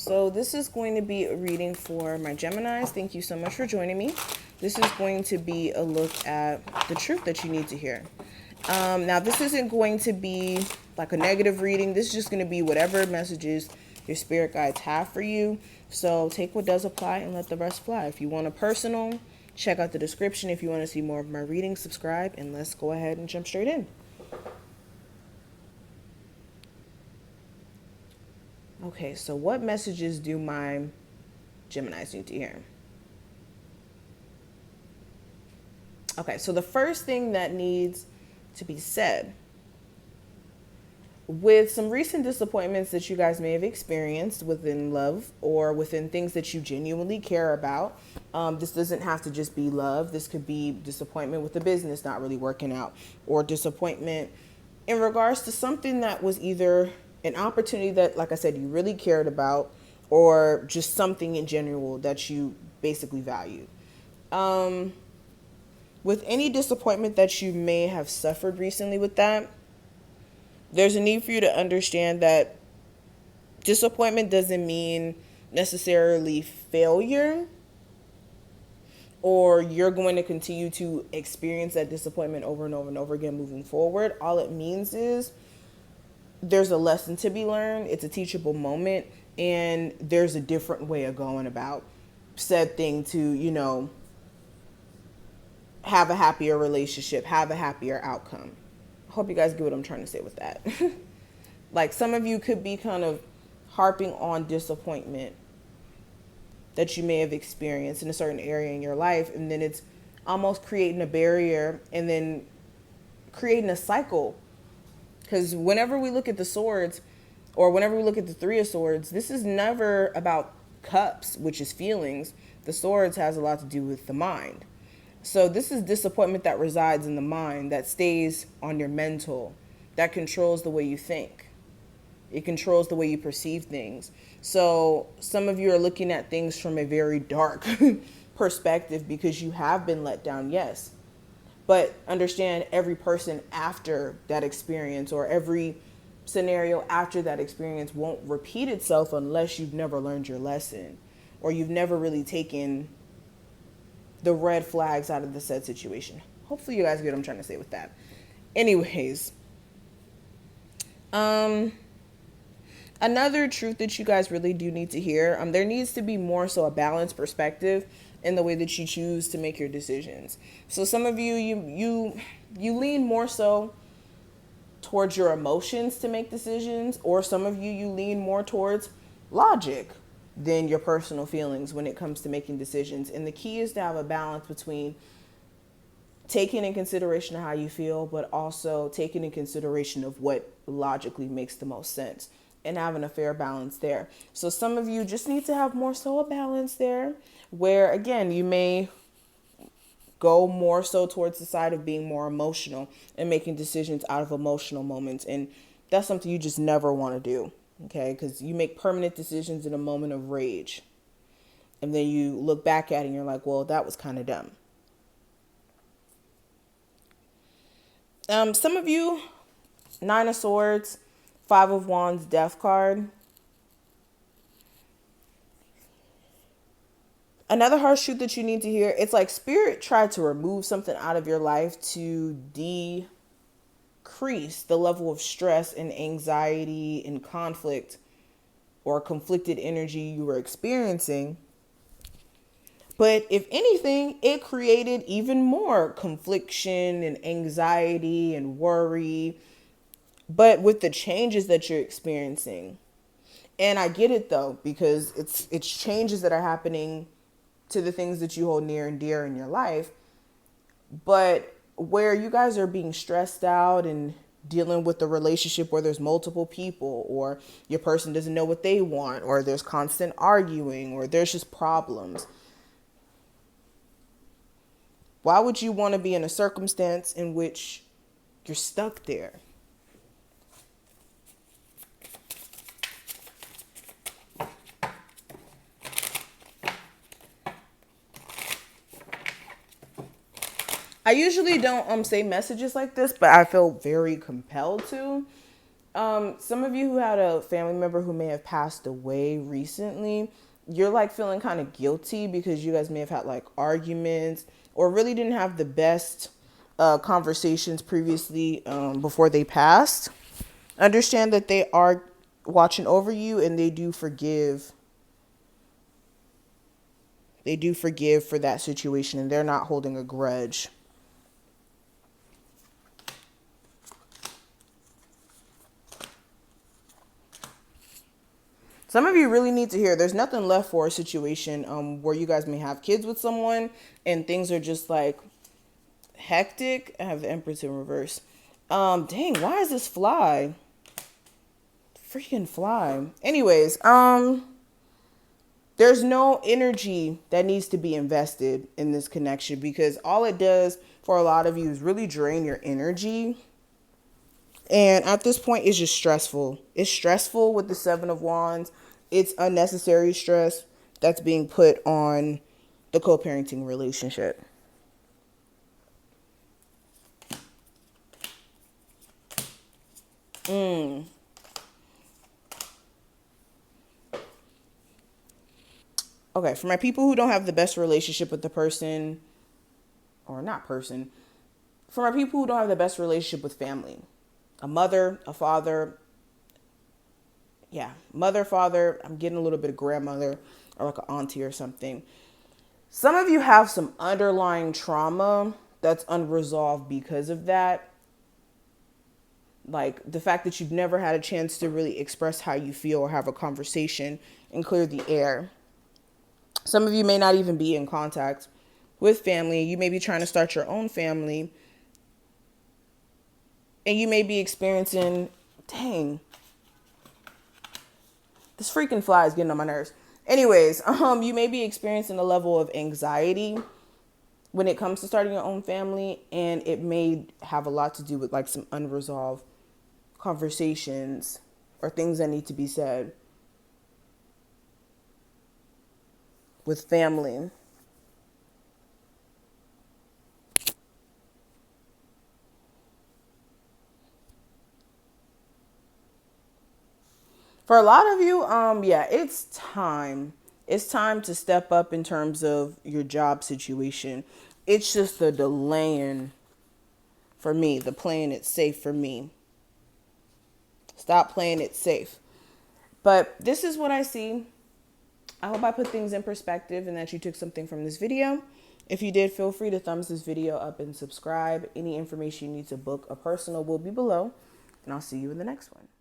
So this is going to be a reading for my Geminis. Thank you so much for joining me. This is going to be a look at the truth that you need to hear. Now, this isn't going to be like a negative reading. This is just going to be whatever messages your spirit guides have for you. So take what does apply and let the rest fly. If you want a personal, check out the description. If you want to see more of my readings, subscribe, and let's go ahead and jump straight in. Okay, so what messages do my Geminis need to hear? Okay, so the first thing that needs to be said, with some recent disappointments that you guys may have experienced within love or within things that you genuinely care about, this doesn't have to just be love. This could be disappointment with the business not really working out, or disappointment in regards to something that was either an opportunity that, like I said, you really cared about, or just something in general that you basically value. With any disappointment that you may have suffered recently with that, there's a need for you to understand that disappointment doesn't mean necessarily failure, or you're going to continue to experience that disappointment over and over and over again moving forward. All it means is there's a lesson to be learned. It's a teachable moment, and there's a different way of going about said thing to, have a happier relationship, have a happier outcome. I hope you guys get what I'm trying to say with that. Like, some of you could be kind of harping on disappointment that you may have experienced in a certain area in your life, and then it's almost creating a barrier and then creating a cycle. Because whenever we look at the swords, or whenever we look at the Three of Swords, this is never about cups, which is feelings. The swords has a lot to do with the mind. So this is disappointment that resides in the mind, that stays on your mental, that controls the way you think. It controls the way you perceive things. So some of you are looking at things from a very dark perspective because you have been let down, yes. But understand, every person after that experience, or every scenario after that experience, won't repeat itself unless you've never learned your lesson, or you've never really taken the red flags out of the said situation. Hopefully you guys get what I'm trying to say with that. Anyways, another truth that you guys really do need to hear, there needs to be more so a balanced perspective in the way that you choose to make your decisions. So some of you lean more so towards your emotions to make decisions, or some of you lean more towards logic than your personal feelings when it comes to making decisions. And the key is to have a balance between taking in consideration of how you feel, but also taking in consideration of what logically makes the most sense, and having a fair balance there. So some of you just need to have more so a balance there, where again, you may go more so towards the side of being more emotional and making decisions out of emotional moments. And that's something you just never want to do. Okay, because you make permanent decisions in a moment of rage, and then you look back at it and you're like, well, that was kind of dumb. Some of you, Nine of Swords, Five of Wands, Death card. Another harsh truth that you need to hear, it's like Spirit tried to remove something out of your life to decrease the level of stress and anxiety and conflict, or conflicted energy you were experiencing. But if anything, it created even more confliction and anxiety and worry, but with the changes that you're experiencing. And I get it though, because it's changes that are happening to the things that you hold near and dear in your life. But where you guys are being stressed out and dealing with the relationship where there's multiple people, or your person doesn't know what they want, or there's constant arguing, or there's just problems. Why would you want to be in a circumstance in which you're stuck there? I usually don't say messages like this, but I feel very compelled to, Some of you who had a family member who may have passed away recently, you're like feeling kind of guilty because you guys may have had like arguments or really didn't have the best conversations previously before they passed. Understand that they are watching over you and they do forgive. They do forgive for that situation and they're not holding a grudge. Some of you really need to hear there's nothing left for a situation where you guys may have kids with someone and things are just like hectic. I have the Empress in reverse. Dang, why is this fly? Freaking fly. Anyways, there's no energy that needs to be invested in this connection because all it does for a lot of you is really drain your energy. And at this point, it's just stressful. It's stressful with the Seven of Wands. It's unnecessary stress that's being put on the co-parenting relationship. Okay, for my people who don't have the best relationship with the person, or not person, for my people who don't have the best relationship with family, a mother, a father, mother, father, I'm getting a little bit of grandmother or like an auntie or something. Some of you have some underlying trauma that's unresolved because of that. Like the fact that you've never had a chance to really express how you feel or have a conversation and clear the air. Some of you may not even be in contact with family. You may be trying to start your own family. And you may be experiencing, dang, this freaking fly is getting on my nerves. Anyways, you may be experiencing a level of anxiety when it comes to starting your own family. And it may have a lot to do with like some unresolved conversations or things that need to be said with family. For a lot of you, it's time. It's time to step up in terms of your job situation. It's just the delaying for me, the playing it safe for me. Stop playing it safe. But this is what I see. I hope I put things in perspective and that you took something from this video. If you did, feel free to thumbs this video up and subscribe. Any information you need to book a personal will be below. And I'll see you in the next one.